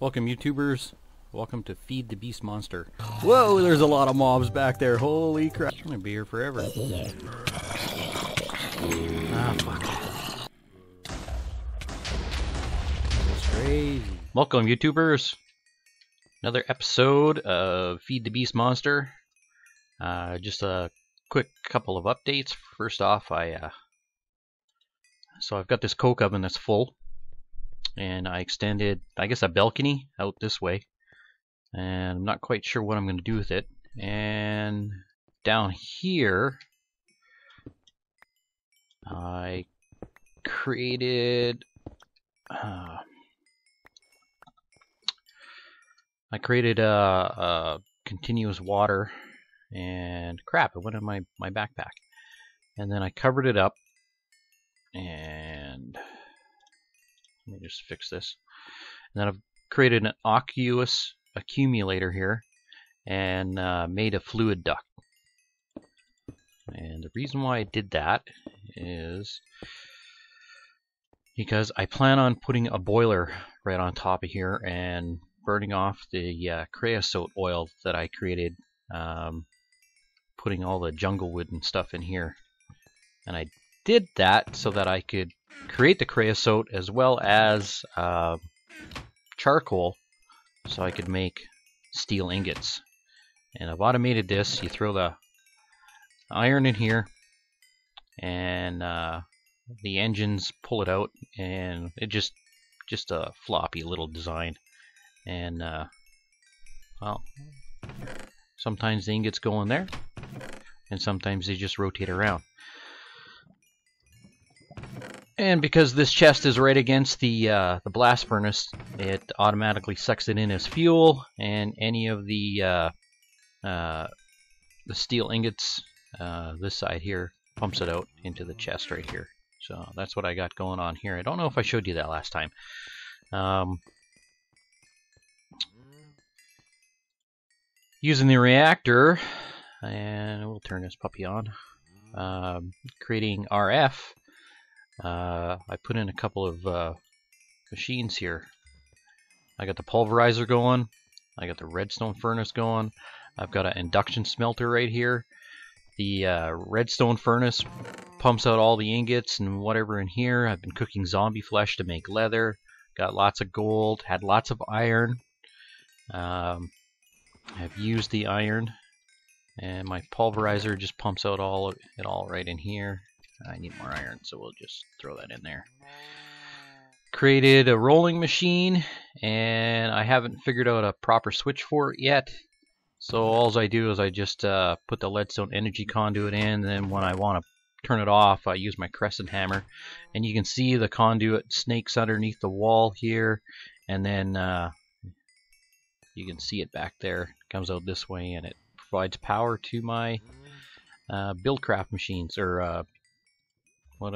Welcome YouTubers, welcome to Feed the Beast Monster. Whoa, there's a lot of mobs back there, holy crap. I'm gonna be here forever. Ah, fuck. That's crazy. Welcome YouTubers, another episode of Feed the Beast Monster. Just a quick couple of updates. First off, so I've got this coke oven that's full. And I extended, I guess, a balcony out this way, and I'm not quite sure what I'm going to do with it. And down here I created a continuous water, and crap, it went in my backpack, and then I covered it up. And let me just fix this. And then I've created an aqueous accumulator here and made a fluid duct. And the reason why I did that is because I plan on putting a boiler right on top of here and burning off the creosote oil that I created, putting all the jungle wood and stuff in here. And I did that so that I could create the creosote as well as charcoal, so I could make steel ingots. And I've automated this. You throw the iron in here, and the engines pull it out, and it just a floppy little design. And well, sometimes the ingots go in there, and sometimes they just rotate around. And because this chest is right against the blast furnace, it automatically sucks it in as fuel, and any of the steel ingots, this side here, pumps it out into the chest right here. So that's what I got going on here. I don't know if I showed you that last time. Using the reactor, and we'll turn this puppy on, creating RF. I put in a couple of machines here. I got the pulverizer going, I got the redstone furnace going, I've got an induction smelter right here. The redstone furnace pumps out all the ingots and whatever in here. I've been cooking zombie flesh to make leather, got lots of gold, had lots of iron. I've used the iron, and my pulverizer just pumps out it all right in here. I need more iron, so we'll just throw that in there. Created a rolling machine, and I haven't figured out a proper switch for it yet. So all I do is I just put the leadstone energy conduit in, and then when I want to turn it off, I use my crescent hammer. And you can see the conduit snakes underneath the wall here, and then you can see it back there. It comes out this way, and it provides power to my BuildCraft machines, or what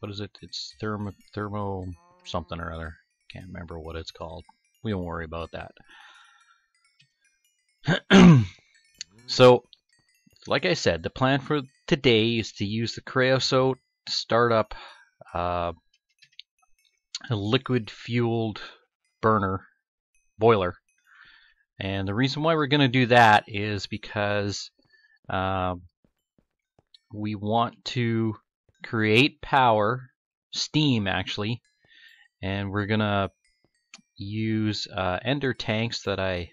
is it? It's thermo something or other. Can't remember what it's called. We don't worry about that. So, like I said, the plan for today is to use the creosote to start up a liquid fueled boiler. And the reason why we're going to do that is because we want to create power, steam actually, and we're gonna use ender tanks that I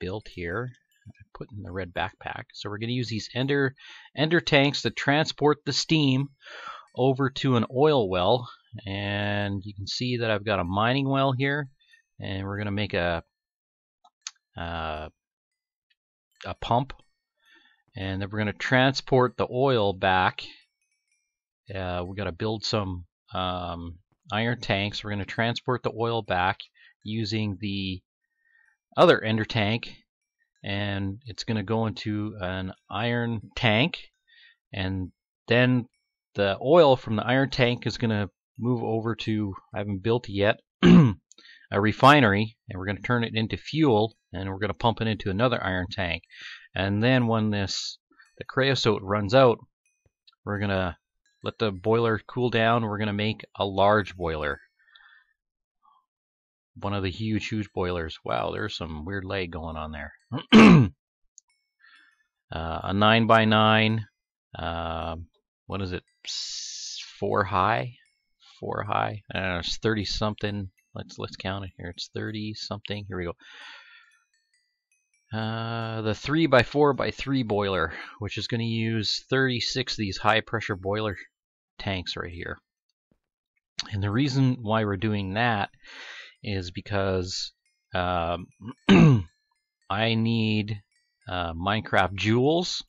built here. I put in the red backpack. So we're gonna use these ender tanks to transport the steam over to an oil well, and you can see that I've got a mining well here, and we're gonna make a pump, and then we're gonna transport the oil back. We got to build some iron tanks. We're going to transport the oil back using the other ender tank, and it's going to go into an iron tank, and then the oil from the iron tank is going to move over to, I haven't built it yet, a refinery, and we're going to turn it into fuel, and we're going to pump it into another iron tank. And then when the creosote runs out, we're going to let the boiler cool down. We're going to make a large boiler. one of the huge boilers. Wow, there's some weird lag going on there. A 9x9. What is it? 4 high. 4 high. I don't know. It's 30 something. Let's count it here. It's 30 something. Here we go. The 3x4x3 boiler, which is going to use 36 of these high pressure boiler tanks right here. And the reason why we're doing that is because I need Minecraft jewels,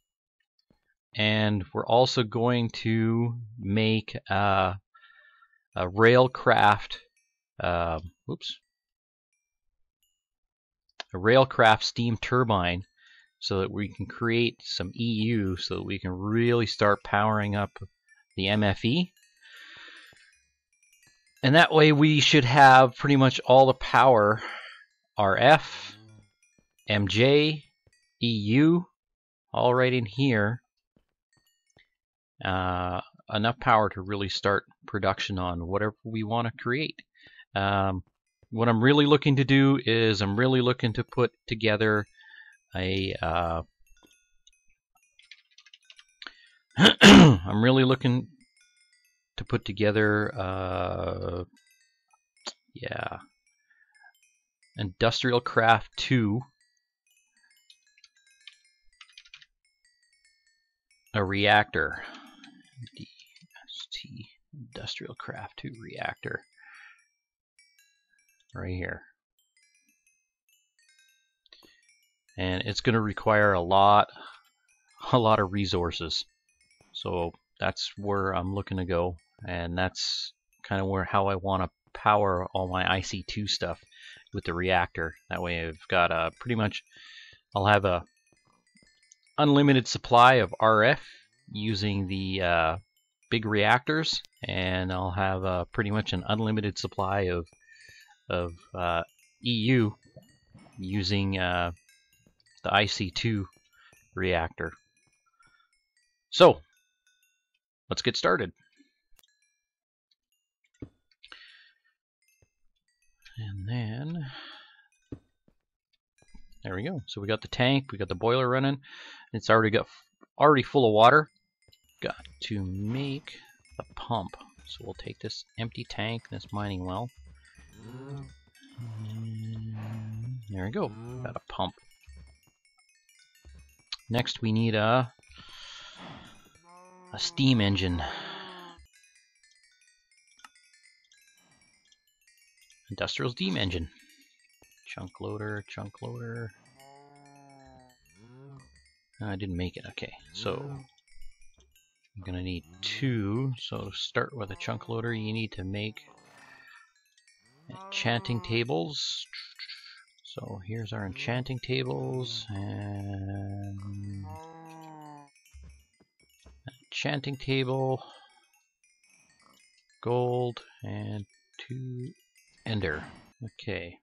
and we're also going to make a Railcraft a Railcraft Steam turbine, so that we can create some EU, so that we can really start powering up the MFE. And that way we should have pretty much all the power, RF, MJ, EU, all right in here. Enough power to really start production on whatever we want to create. What I'm really looking to do is I'm really looking to put together a I'm really looking to put together Industrial Craft 2, a reactor. DST, Industrial Craft 2 reactor. Right here. And it's going to require a lot of resources. So that's where I'm looking to go, and that's kind of how I want to power all my IC2 stuff with the reactor. That way I've got pretty much, I'll have a unlimited supply of RF using the big reactors, and I'll have pretty much an unlimited supply of EU using the IC2 reactor. So let's get started. And then there we go. So we got the tank, we got the boiler running. It's already full of water. Got to make the pump. So we'll take this empty tank, this mining well. And there we go. Got a pump. Next we need a steam engine. Industrial steam engine. Chunk loader. I didn't make it. Okay, so I'm gonna need 2. So to start with a chunk loader, you need to make enchanting tables. So here's our enchanting tables, and enchanting table, gold, and 2 ender. Okay,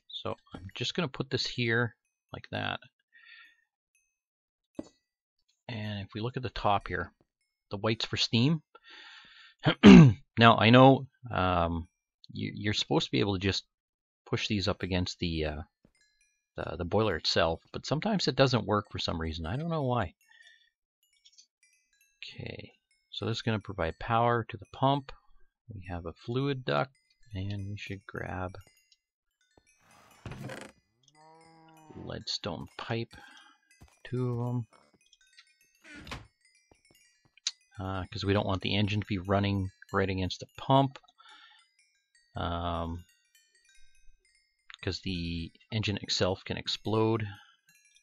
so I'm just gonna put this here like that. And if we look at the top here, the whites for steam. Now I know you're supposed to be able to just push these up against the boiler itself, but sometimes it doesn't work for some reason. I don't know why. Okay, so this is going to provide power to the pump. We have a fluid duct, and we should grab leadstone pipe, 2 of them. Because we don't want the engine to be running right against the pump, because the engine itself can explode.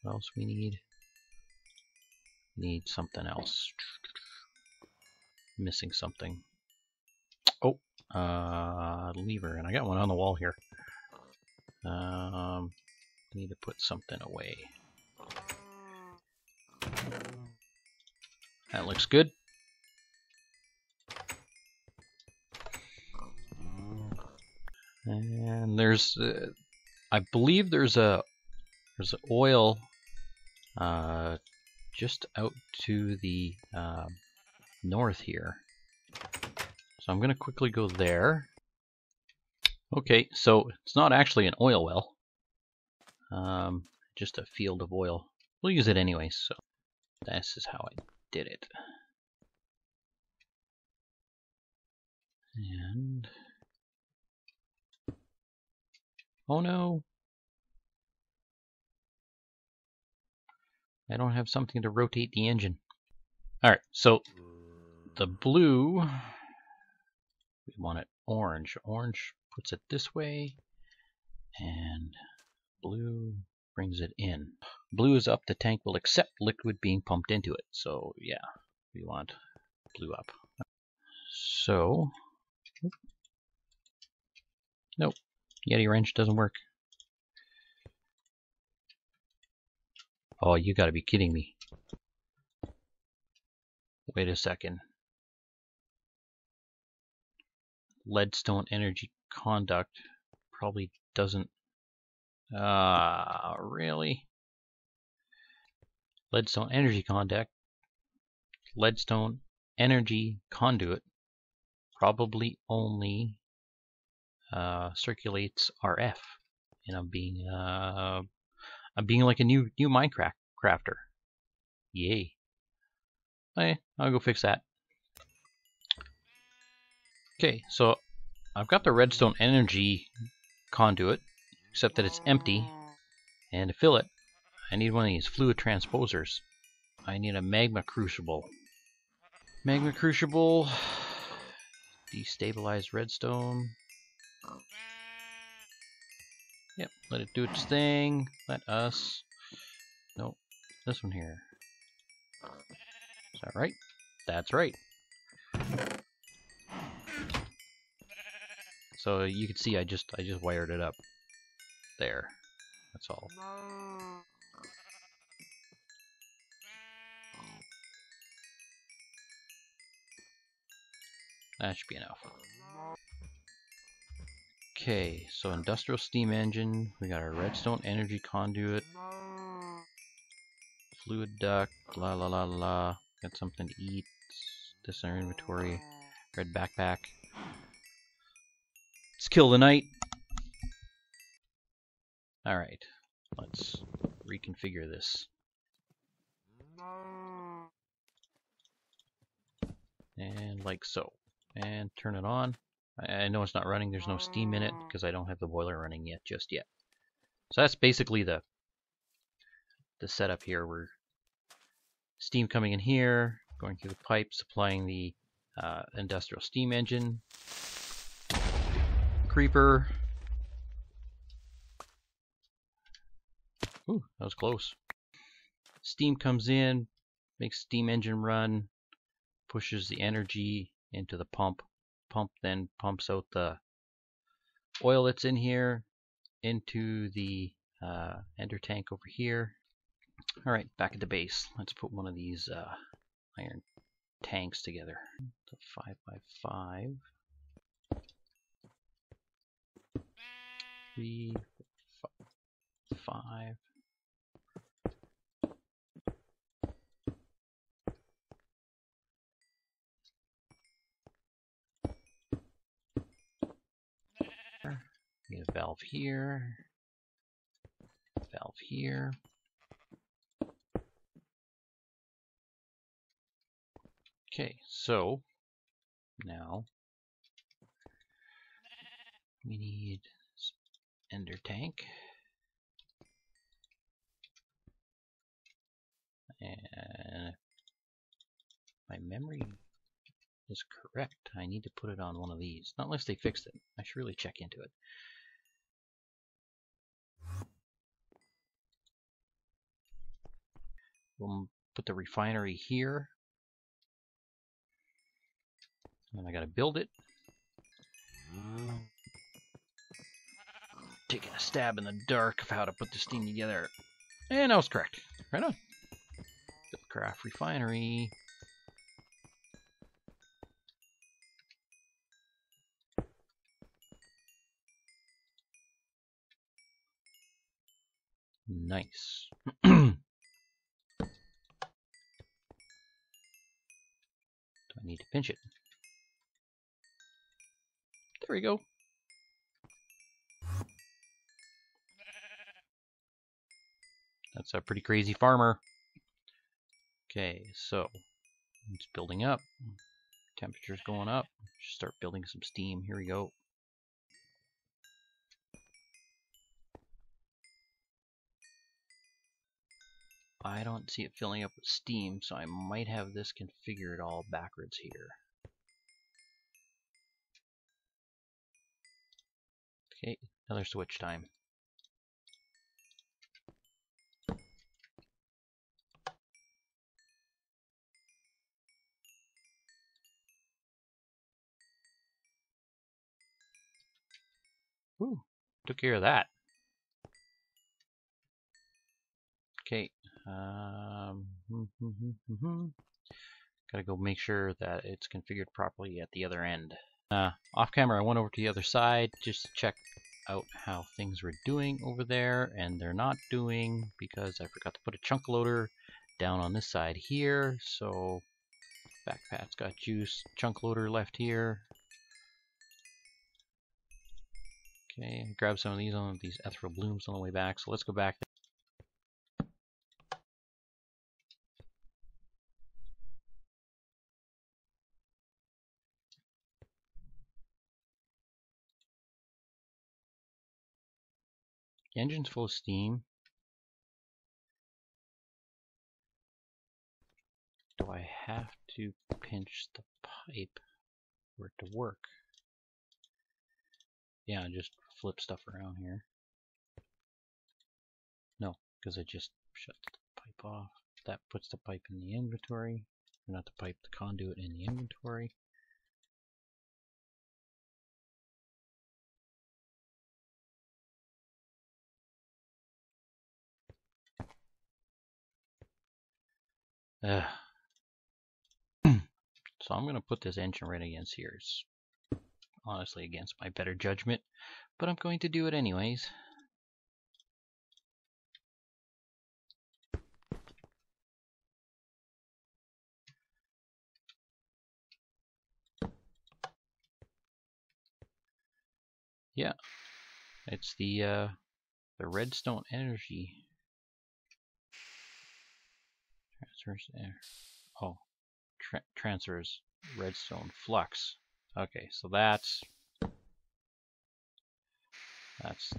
What else we need? Need something else. Missing something. Oh, lever, and I got one on the wall here. Need to put something away. That looks good. And there's, I believe there's oil just out to the north here. So I'm going to quickly go there. Okay, so it's not actually an oil well, just a field of oil. We'll use it anyway, so this is how I did it. And oh no, I don't have something to rotate the engine. Alright, so the blue, we want it orange. Orange puts it this way, and blue brings it in. Blue is up, the tank will accept liquid being pumped into it. So yeah, we want blue up. So, nope, Yeti wrench doesn't work. Oh, you gotta be kidding me. Wait a second. Leadstone energy conduct probably doesn't... really? Leadstone energy conduit. Leadstone energy conduit probably only circulates RF. And I'm being like a new Minecraft crafter. Yay. Okay, I'll go fix that. Okay, so I've got the redstone energy conduit, except that it's empty. And to fill it, I need one of these fluid transposers. I need a magma crucible. Magma crucible, destabilized redstone. Yep, let it do its thing. Let us... Nope, this one here. Is that right? That's right. So you can see I just wired it up. There. That's all. That should be enough. Okay, so industrial steam engine. We got our redstone energy conduit. Fluid duct. La la la la. Got something to eat. This in our inventory. Red backpack. Let's kill the night. Alright. Let's reconfigure this. And like so. And turn it on. I know it's not running, there's no steam in it because I don't have the boiler running yet just yet. So that's basically the setup here. We're steam coming in here, going through the pipe, supplying the industrial steam engine. Creeper. Ooh, that was close. Steam comes in, makes steam engine run, pushes the energy into the pump. Pump then pumps out the oil that's in here into the ender tank over here. Alright, back at the base. Let's put one of these iron tanks together. The 5x5. 3, 5. Get a valve here. Valve here. Okay, so now we need ender tank. And my memory is correct. I need to put it on one of these. Not unless they fixed it. I should really check into it. We'll put the refinery here. And I gotta build it. Taking a stab in the dark of how to put this thing together. And I was correct. Right on. BuildCraft refinery. Nice. Do I need to pinch it? There we go. That's a pretty crazy farmer. Okay, so it's building up. Temperature's going up. Start building some steam. Here we go. I don't see it filling up with steam, so I might have this configured all backwards here. Okay, another switch time. Whew, took care of that. Okay. Gotta go make sure that it's configured properly at the other end. Off camera, I went over to the other side just to check out how things were doing over there, and they're not doing because I forgot to put a chunk loader down on this side here. So backpack's got juice, chunk loader left here. Okay, grab some of these ethereal blooms on the way back. So let's go back. The engine's full of steam. Do I have to pinch the pipe for it to work? Yeah, just flip stuff around here. No, because I just shut the pipe off. That puts the pipe in the inventory. Not the pipe, the conduit in the inventory. So I'm going to put this engine right against here. It's honestly against my better judgment, but I'm going to do it anyways. Yeah, it's the redstone energy transfers there. Oh, transfers redstone flux. Okay, so that's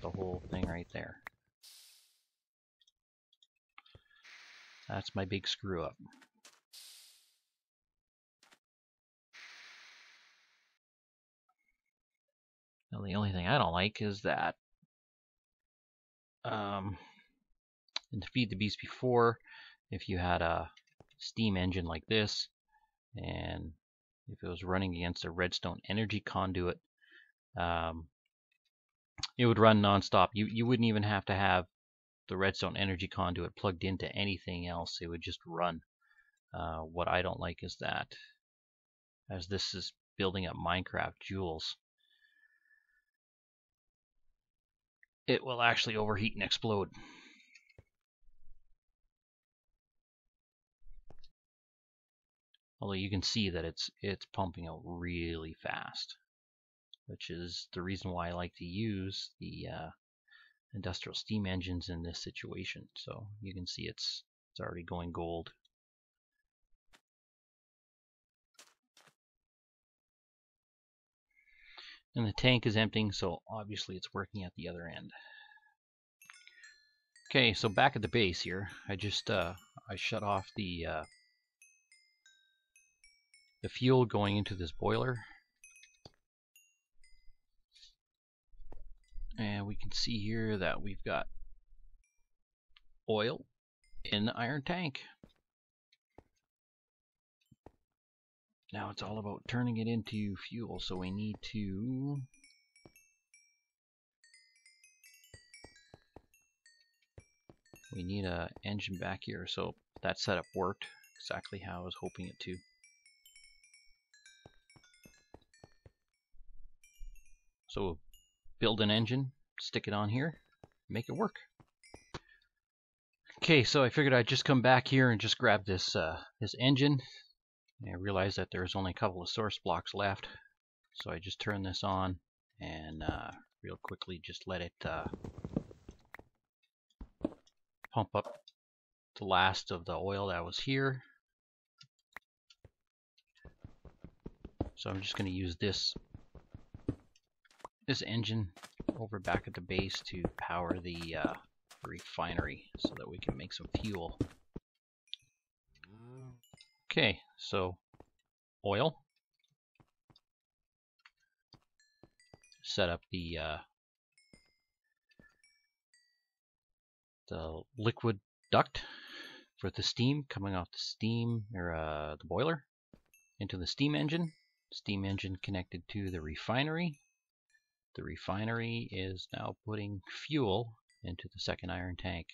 the whole thing right there. That's my big screw up. Now the only thing I don't like is that in the Feed the Beast before, if you had a steam engine like this, and if it was running against a redstone energy conduit, it would run nonstop. You wouldn't even have to have the redstone energy conduit plugged into anything else. It would just run. What I don't like is that, as this is building up Minecraft joules, it will actually overheat and explode. Although you can see that it's pumping out really fast, which is the reason why I like to use the industrial steam engines in this situation. So you can see it's already going gold. And the tank is emptying, so obviously it's working at the other end. Okay, so back at the base here, I just I shut off the fuel going into this boiler, and we can see here that we've got oil in the iron tank. Now it's all about turning it into fuel, so we need to a engine back here. So that setup worked exactly how I was hoping it to. So build an engine, stick it on here, make it work. Okay, so I figured I'd just come back here and just grab this this engine. And I realized that there's only a couple of source blocks left, so I just turned this on and real quickly just let it pump up the last of the oil that was here. So I'm just going to use this engine over back at the base to power the refinery so that we can make some fuel. Okay, so oil. Set up the liquid duct for the steam coming off the steam or the boiler into the steam engine. Steam engine connected to the refinery. The refinery is now putting fuel into the second iron tank.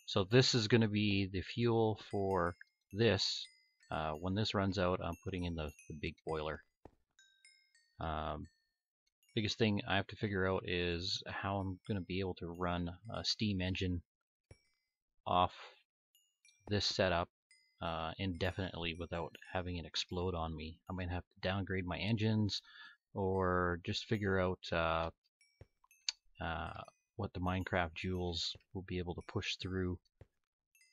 So this is going to be the fuel for this. When this runs out, I'm putting in the big boiler. Biggest thing I have to figure out is how I'm going to be able to run a steam engine off this setup indefinitely without having it explode on me. I might have to downgrade my engines or just figure out what the Minecraft joules will be able to push through,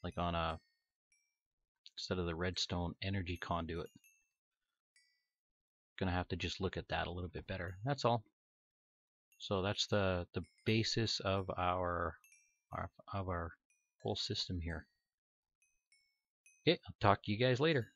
like on a instead of the redstone energy conduit. Gonna have to just look at that a little bit better. That's all. So that's the basis of our whole system here. Okay, I'll talk to you guys later.